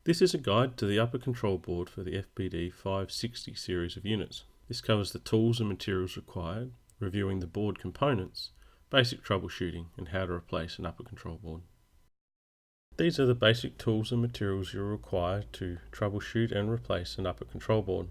This is a guide to the upper control board for the FBD 560 series of units. This covers the tools and materials required, reviewing the board components, basic troubleshooting and how to replace an upper control board. These are the basic tools and materials you'll require to troubleshoot and replace an upper control board.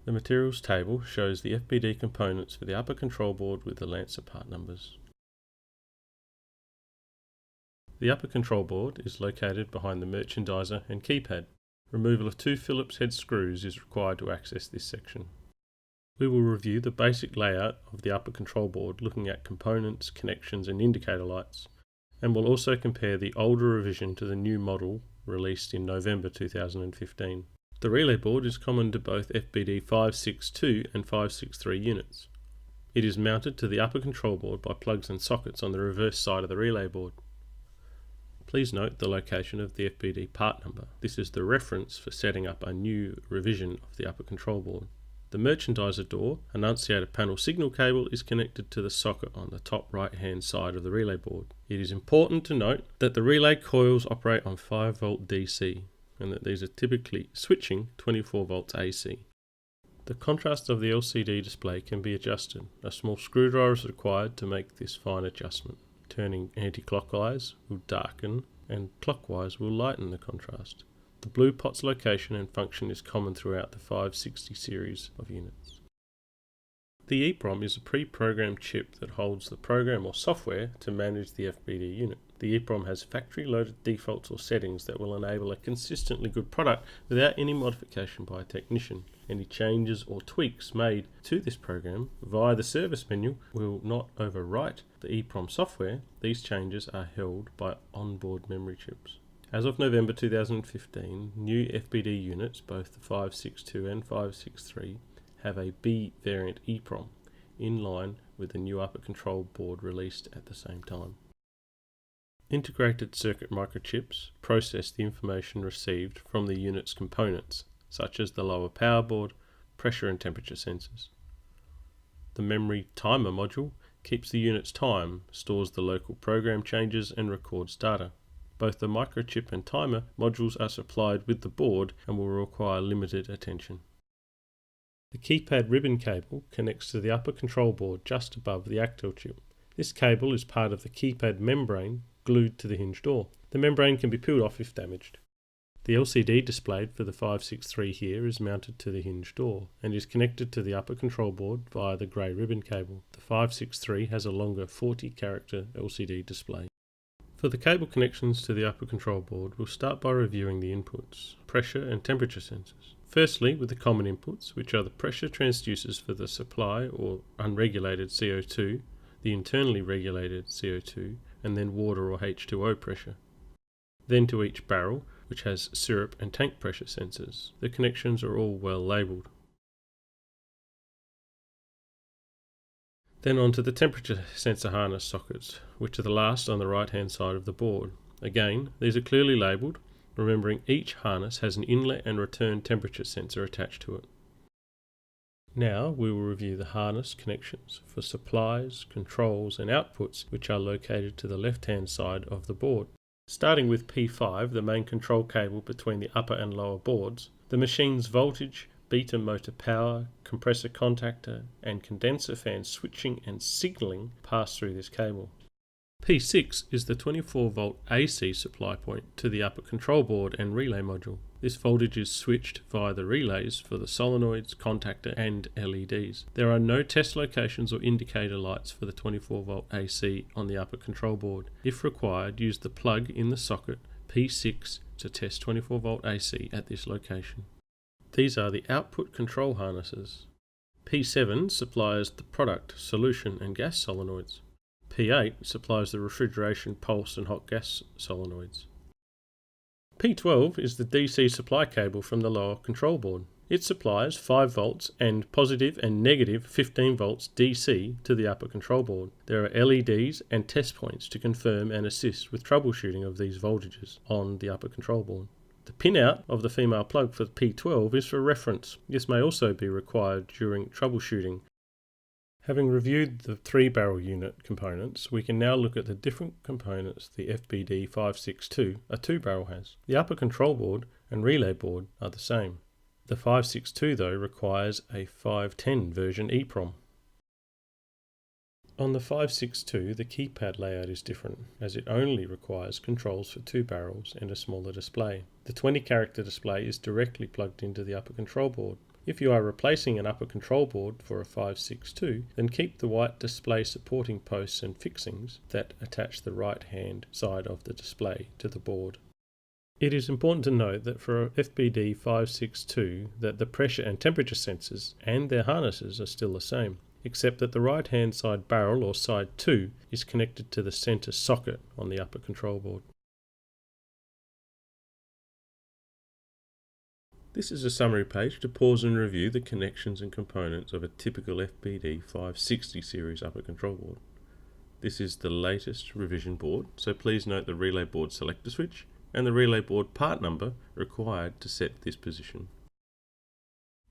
The materials table shows the FBD components for the upper control board with the Lancer part numbers. The upper control board is located behind the merchandiser and keypad. Removal of 2 Phillips head screws is required to access this section. We will review the basic layout of the upper control board looking at components, connections and indicator lights, and we'll also compare the older revision to the new model released in November 2015. The relay board is common to both FBD 562 and 563 units. It is mounted to the upper control board by plugs and sockets on the reverse side of the relay board. Please note the location of the FBD part number. This is the reference for setting up a new revision of the upper control board. The merchandiser door annunciator panel signal cable is connected to the socket on the top right hand side of the relay board. It is important to note that the relay coils operate on 5 volt DC and that these are typically switching 24 volts AC. The contrast of the LCD display can be adjusted. A small screwdriver is required to make this fine adjustment. Turning anti-clockwise will darken and clockwise will lighten the contrast. The blue pot's location and function is common throughout the 560 series of units. The EEPROM is a pre-programmed chip that holds the program or software to manage the FBD unit. The EEPROM has factory-loaded defaults or settings that will enable a consistently good product without any modification by a technician. Any changes or tweaks made to this program via the service menu will not overwrite the EEPROM software. These changes are held by onboard memory chips. As of November 2015, new FBD units, both the 562 and 563, have a B variant EEPROM in line with the new upper control board released at the same time. Integrated circuit microchips process the information received from the unit's components, such as the lower power board, pressure and temperature sensors. The memory timer module keeps the unit's time, stores the local program changes and records data. Both the microchip and timer modules are supplied with the board and will require limited attention. The keypad ribbon cable connects to the upper control board just above the Actel chip. This cable is part of the keypad membrane glued to the hinge door. The membrane can be peeled off if damaged. The LCD displayed for the 563 here is mounted to the hinge door and is connected to the upper control board via the grey ribbon cable. The 563 has a longer 40-character LCD display. For the cable connections to the upper control board, we'll start by reviewing the inputs, pressure and temperature sensors. Firstly, with the common inputs, which are the pressure transducers for the supply or unregulated CO2, the internally regulated CO2, and then water or H2O pressure. Then to each barrel, which has syrup and tank pressure sensors. The connections are all well labelled. Then on to the temperature sensor harness sockets, which are the last on the right hand side of the board. Again, these are clearly labelled, remembering each harness has an inlet and return temperature sensor attached to it. Now we will review the harness connections for supplies, controls and outputs, which are located to the left hand side of the board. Starting with P5, the main control cable between the upper and lower boards, the machine's voltage, beta motor power, compressor contactor and condenser fan switching and signalling pass through this cable. P6 is the 24 volt AC supply point to the upper control board and relay module. This voltage is switched via the relays for the solenoids, contactor and LEDs. There are no test locations or indicator lights for the 24 volt AC on the upper control board. If required, use the plug in the socket P6 to test 24 volt AC at this location. These are the output control harnesses. P7 supplies the product, solution and gas solenoids. P8 supplies the refrigeration, pulse and hot gas solenoids. P12 is the DC supply cable from the lower control board. It supplies 5 volts and positive and negative 15 volts DC to the upper control board. There are LEDs and test points to confirm and assist with troubleshooting of these voltages on the upper control board. The pinout of the female plug for P12 is for reference. This may also be required during troubleshooting. Having reviewed the 3-barrel unit components, we can now look at the different components the FBD 562, a 2-barrel, has. The upper control board and relay board are the same. The 562 though requires a 510 version EEPROM. On the 562, the keypad layout is different, as it only requires controls for 2 barrels and a smaller display. The 20-character display is directly plugged into the upper control board. If you are replacing an upper control board for a 562, then keep the white display supporting posts and fixings that attach the right-hand side of the display to the board. It is important to note that for FBD 562 that the pressure and temperature sensors and their harnesses are still the same, except that the right-hand side barrel or side 2 is connected to the center socket on the upper control board. This is a summary page to pause and review the connections and components of a typical FBD 560 series upper control board. This is the latest revision board, so please note the relay board selector switch and the relay board part number required to set this position.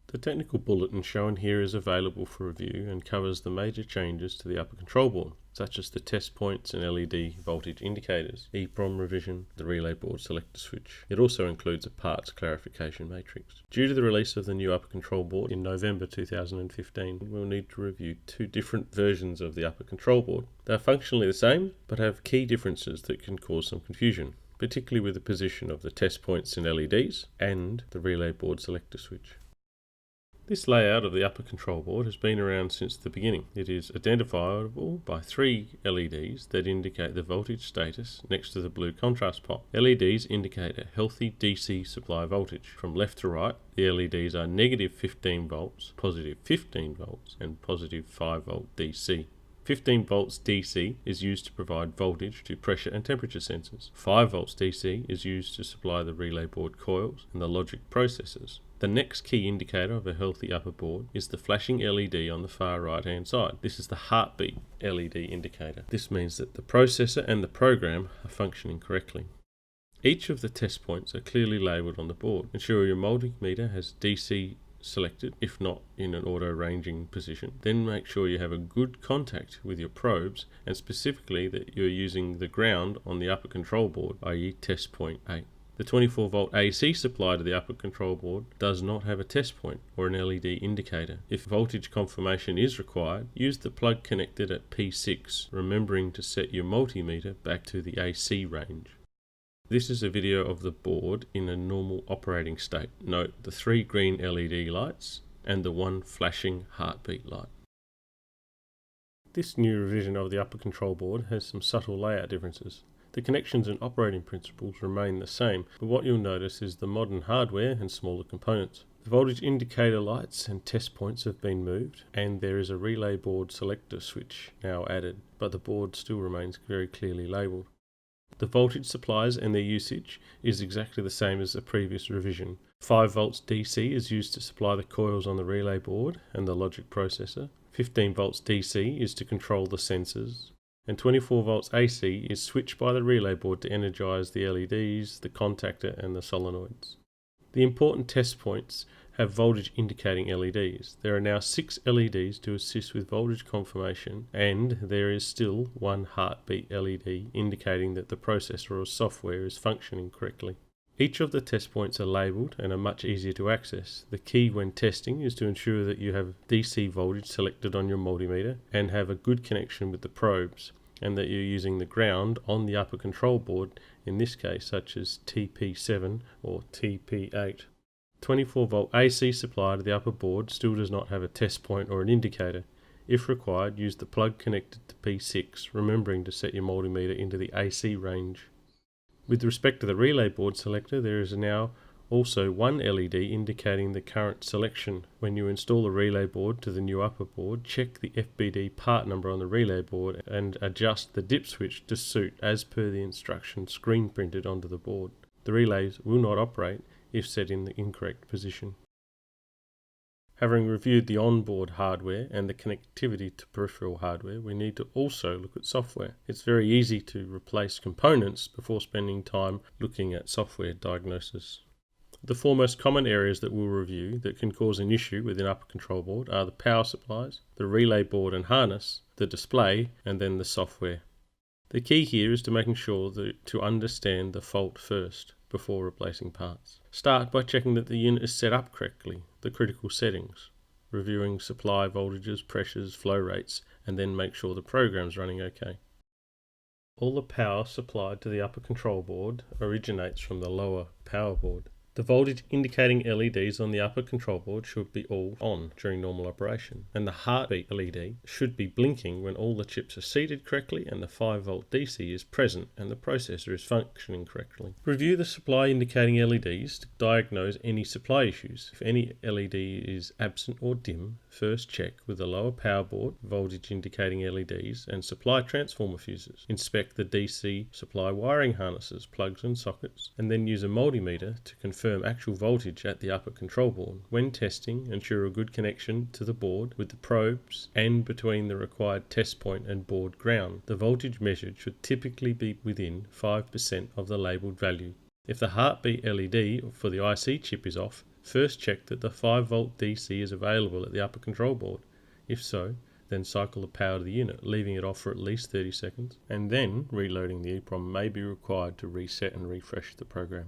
The technical bulletin shown here is available for review and covers the major changes to the upper control board, such as the test points and LED voltage indicators, EEPROM revision, the relay board selector switch. It also includes a parts clarification matrix. Due to the release of the new upper control board in November 2015, we'll need to review 2 different versions of the upper control board. They are functionally the same, but have key differences that can cause some confusion, particularly with the position of the test points and LEDs and the relay board selector switch. This layout of the upper control board has been around since the beginning. It is identifiable by 3 LEDs that indicate the voltage status next to the blue contrast pop. LEDs indicate a healthy DC supply voltage. From left to right, the LEDs are negative 15 volts, positive 15 volts, and positive 5 volt DC. 15 volts DC is used to provide voltage to pressure and temperature sensors. 5 volts DC is used to supply the relay board coils and the logic processors. The next key indicator of a healthy upper board is the flashing LED on the far right hand side. This is the heartbeat LED indicator. This means that the processor and the program are functioning correctly. Each of the test points are clearly labelled on the board. Ensure your multimeter has DC selected, if not in an auto ranging position. Then make sure you have a good contact with your probes, and specifically that you're using the ground on the upper control board, i.e. test point 8. The 24 volt AC supply to the upper control board does not have a test point or an LED indicator. If voltage confirmation is required, use the plug connected at P6, remembering to set your multimeter back to the AC range. This is a video of the board in a normal operating state. Note the 3 green LED lights and the 1 flashing heartbeat light. This new revision of the upper control board has some subtle layout differences. The connections and operating principles remain the same, but what you'll notice is the modern hardware and smaller components. The voltage indicator lights and test points have been moved, and there is a relay board selector switch now added, but the board still remains very clearly labelled. The voltage supplies and their usage is exactly the same as the previous revision. 5 volts DC is used to supply the coils on the relay board and the logic processor. 15 volts DC is to control the sensors. And 24 volts AC is switched by the relay board to energize the LEDs, the contactor and the solenoids. The important test points have voltage indicating LEDs. There are now 6 LEDs to assist with voltage confirmation, and there is still 1 heartbeat LED indicating that the processor or software is functioning correctly. Each of the test points are labelled and are much easier to access. The key when testing is to ensure that you have DC voltage selected on your multimeter and have a good connection with the probes, and that you're using the ground on the upper control board, in this case such as TP7 or TP8. 24 volt AC supply to the upper board still does not have a test point or an indicator. If required, use the plug connected to P6, remembering to set your multimeter into the AC range. With respect to the relay board selector, there is now also 1 LED indicating the current selection. When you install the relay board to the new upper board, check the FBD part number on the relay board and adjust the dip switch to suit as per the instructions screen printed onto the board. The relays will not operate if set in the incorrect position. Having reviewed the onboard hardware and the connectivity to peripheral hardware, we need to also look at software. It's very easy to replace components before spending time looking at software diagnosis. The four most common areas that we'll review that can cause an issue with an upper control board are the power supplies, the relay board and harness, the display, and then the software. The key here is to making sure to understand the fault first before replacing parts. Start by checking that the unit is set up correctly, the critical settings, reviewing supply voltages, pressures, flow rates, and then make sure the program's running okay. All the power supplied to the upper control board originates from the lower power board. The voltage indicating LEDs on the upper control board should be all on during normal operation, and the heartbeat LED should be blinking when all the chips are seated correctly and the 5-volt DC is present and the processor is functioning correctly. Review the supply indicating LEDs to diagnose any supply issues. If any LED is absent or dim, first check with the lower power board, voltage indicating LEDs, and supply transformer fuses. Inspect the DC supply wiring harnesses, plugs and sockets, and then use a multimeter to confirm actual voltage at the upper control board. When testing, ensure a good connection to the board with the probes and between the required test point and board ground. The voltage measured should typically be within 5% of the labelled value. If the heartbeat LED for the IC chip is off, first check that the 5-volt DC is available at the upper control board. If so, then cycle the power to the unit, leaving it off for at least 30 seconds, and then reloading the EEPROM may be required to reset and refresh the program.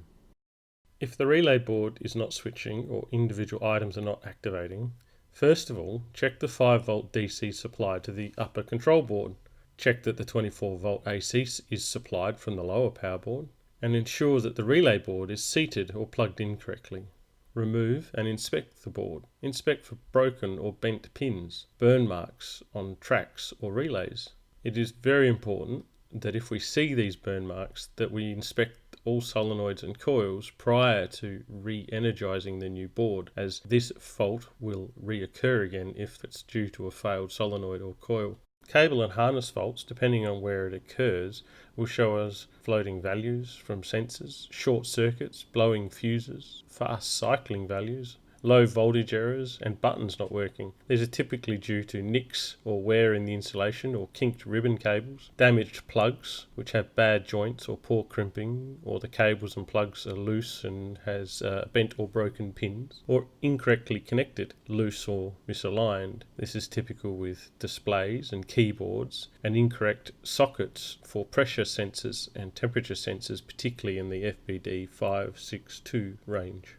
If the relay board is not switching or individual items are not activating, first of all, check the 5-volt DC supply to the upper control board. Check that the 24-volt AC is supplied from the lower power board, and ensure that the relay board is seated or plugged in correctly. Remove and inspect the board. Inspect for broken or bent pins, burn marks on tracks or relays. It is very important that if we see these burn marks, that we inspect all solenoids and coils prior to re-energizing the new board, as this fault will reoccur again if it's due to a failed solenoid or coil. Cable and harness faults, depending on where it occurs, will show us floating values from sensors, short circuits, blowing fuses, fast cycling values, low voltage errors, and buttons not working. These are typically due to nicks or wear in the insulation or kinked ribbon cables, damaged plugs which have bad joints or poor crimping, or the cables and plugs are loose and has bent or broken pins, or incorrectly connected, loose or misaligned. This is typical with displays and keyboards, and incorrect sockets for pressure sensors and temperature sensors, particularly in the FBD 56X range.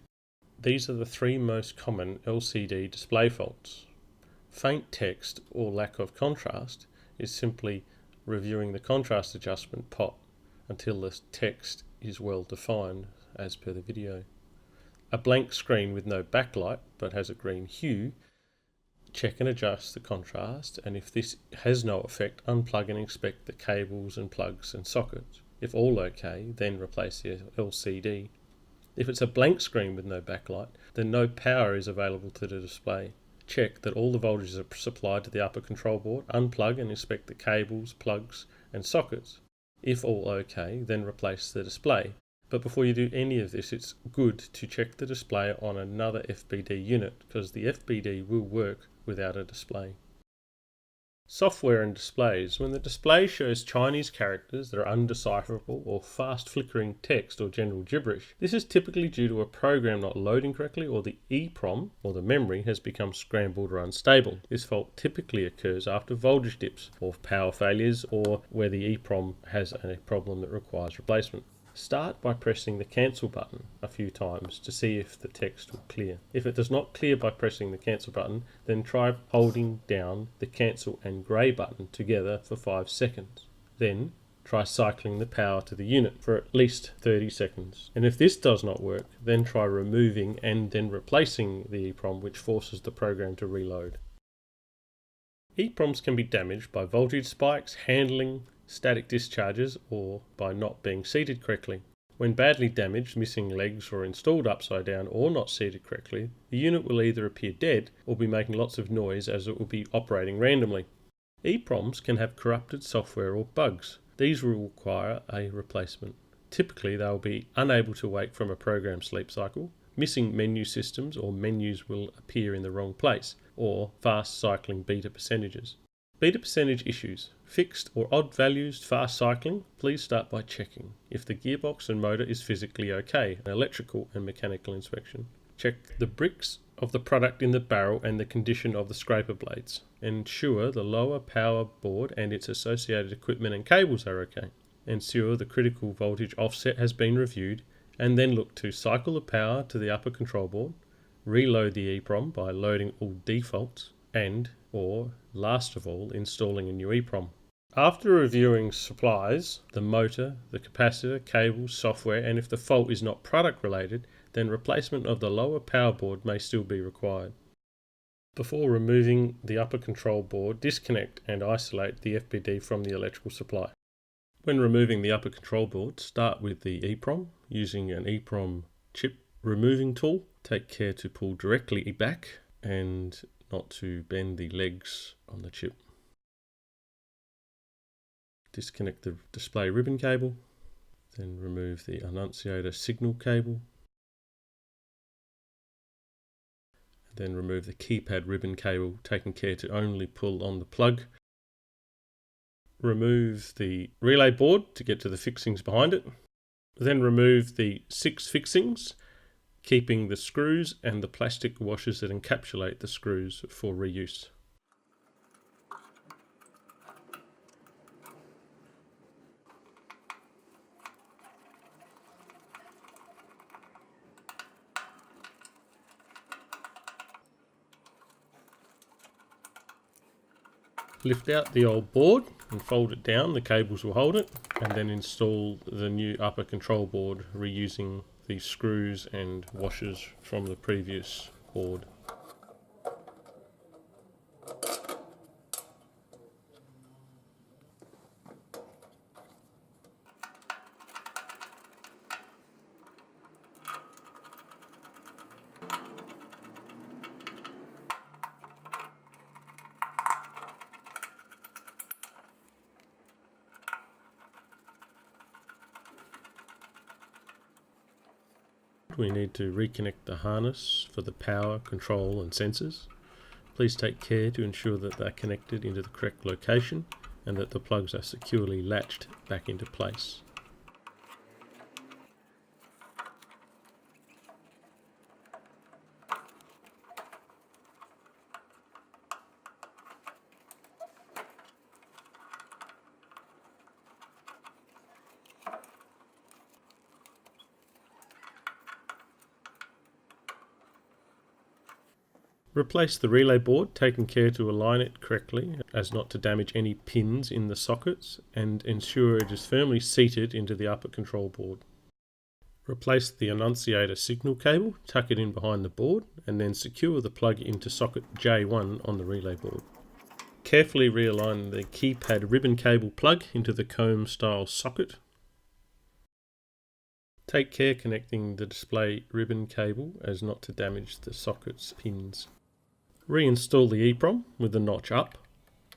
These are the three most common LCD display faults. Faint text or lack of contrast is simply reviewing the contrast adjustment pot until the text is well defined as per the video. A blank screen with no backlight but has a green hue, check and adjust the contrast, and if this has no effect, unplug and inspect the cables and plugs and sockets. If all okay, then replace the LCD. If it's a blank screen with no backlight, then no power is available to the display. Check that all the voltages are supplied to the upper control board, unplug and inspect the cables, plugs and sockets. If all okay, then replace the display. But before you do any of this, it's good to check the display on another FBD unit, because the FBD will work without a display. Software and displays. When the display shows Chinese characters that are undecipherable or fast flickering text or general gibberish, this is typically due to a program not loading correctly, or the EEPROM or the memory has become scrambled or unstable. This fault typically occurs after voltage dips or power failures, or where the EEPROM has a problem that requires replacement. Start by pressing the cancel button a few times to see if the text will clear. If it does not clear by pressing the cancel button, then try holding down the cancel and grey button together for 5 seconds. Then try cycling the power to the unit for at least 30 seconds. And if this does not work, then try removing and then replacing the EEPROM, which forces the program to reload. EEPROMs can be damaged by voltage spikes, handling, static discharges, or by not being seated correctly. When badly damaged, missing legs, or installed upside down or not seated correctly, the unit will either appear dead or be making lots of noise, as it will be operating randomly. EEPROMs can have corrupted software or bugs. These will require a replacement. Typically they will be unable to wake from a program sleep cycle, missing menu systems or menus will appear in the wrong place, or fast cycling beta percentages. Beta percentage issues. Fixed or odd values fast cycling, please start by checking if the gearbox and motor is physically okay, an electrical and mechanical inspection. Check the bricks of the product in the barrel and the condition of the scraper blades. Ensure the lower power board and its associated equipment and cables are okay. Ensure the critical voltage offset has been reviewed, and then look to cycle the power to the upper control board, reload the EEPROM by loading all defaults, and, or last of all, installing a new EEPROM. After reviewing supplies, the motor, the capacitor, cables, software, and if the fault is not product related, then replacement of the lower power board may still be required. Before removing the upper control board, disconnect and isolate the FBD from the electrical supply. When removing the upper control board, start with the EEPROM using an EEPROM chip removing tool. Take care to pull directly back and not to bend the legs on the chip. Disconnect the display ribbon cable, then remove the annunciator signal cable, then remove the keypad ribbon cable, taking care to only pull on the plug. Remove the relay board to get to the fixings behind it, then remove the 6 fixings, keeping the screws and the plastic washers that encapsulate the screws for reuse. Lift out the old board and fold it down, the cables will hold it, and then install the new upper control board reusing the screws and washers from the previous board. We need to reconnect the harness for the power, control and sensors. Please take care to ensure that they're connected into the correct location and that the plugs are securely latched back into place. Replace the relay board, taking care to align it correctly as not to damage any pins in the sockets, and ensure it is firmly seated into the upper control board. Replace the annunciator signal cable, tuck it in behind the board, and then secure the plug into socket J1 on the relay board. Carefully realign the keypad ribbon cable plug into the comb style socket. Take care connecting the display ribbon cable as not to damage the socket's pins. Reinstall the EEPROM with the notch up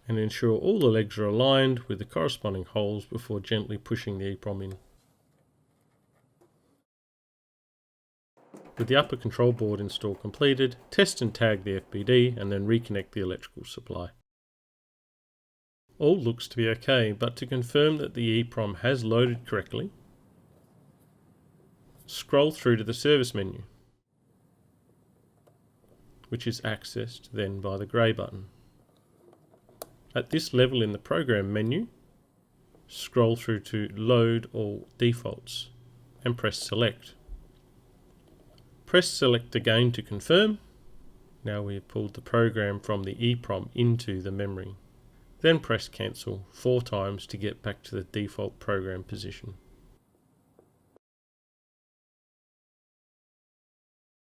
and ensure all the legs are aligned with the corresponding holes before gently pushing the EEPROM in. With the upper control board install completed, test and tag the FBD and then reconnect the electrical supply. All looks to be okay, but to confirm that the EEPROM has loaded correctly, scroll through to the service menu, which is accessed then by the grey button. At this level in the program menu, scroll through to load all defaults and press select. Press select again to confirm. Now we have pulled the program from the EEPROM into the memory. Then press cancel 4 times to get back to the default program position.